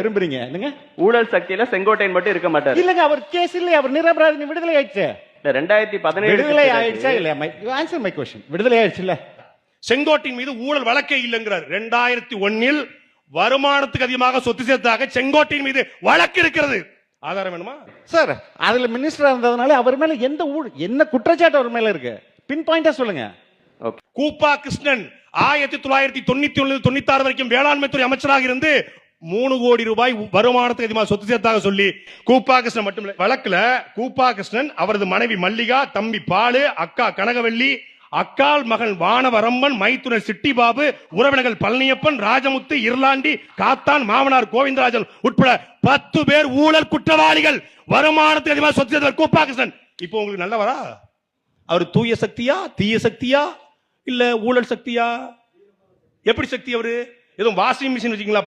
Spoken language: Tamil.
விரும்புறீங்க ஊழல் சக்தியில செங்கோட்டையன் மட்டும் இருக்க மாட்டார். இல்லங்க, அவர் கேஸ் இல்ல, அவர் நிரபராதி, விடுதலை ஆயிடுச்சு. 2017 விடுதலை ஆயிடுச்சா இல்லையா? Answer my question. விடுதலை ஆயிடுச்சு இல்ல? செங்கோட்டையின் மீது ஊழல் வழக்கே இல்லைங்கிறார். 2001 வருமானத்துக்கு அதிகமாக சொத்து சேர்த்தாக செங்கோட்டையின் மீது வழக்கு இருக்கிறது. ஆதாரம் வேணுமா சார்? அதுல மினிஸ்டரா இருந்ததுனால அவர் மேல என்ன குற்றச்சாட்டு அவர் மேல இருக்கு? பின் பாயிண்டா சொல்லுங்க. கூப்பா கிருஷ்ணன் 1991-96 வரைக்கும் வேளாண்மை துறை அமைச்சராக இருந்து 3 கோடி ரூபாய் வருமானத்துக்கு அதிகமாக சொத்து சேர்த்தாக சொல்லி கூப்பா கிருஷ்ணன் மட்டும் வழக்குல கூப்பா கிருஷ்ணன், அவரது மனைவி மல்லிகா, தம்பி பாலு, அக்கா கனகவல்லி, அக்கால் மகன் வானவரம்பன், மைத்துனர் சிட்டிபாபு, உறவினர்கள் பழனியப்பன், ராஜமுத்து, இருளாண்டி, காத்தான், மாமனார் கோவிந்தராஜன் உட்பட 10 பேர் ஊழல் குற்றவாளிகள். வருமானத்துக்கு அதிகமாக சொத்து சேர்த்தவர் கூப்பா கிருஷ்ணன். இப்போ உங்களுக்கு நல்லவரா? அவர் தூய சக்தியா, தீய சக்தியா, இல்ல ஊழல் சக்தியா? எப்படி சக்தி? அவரு எதுவும் வாஷிங் மிஷின் வச்சுக்கீங்களா?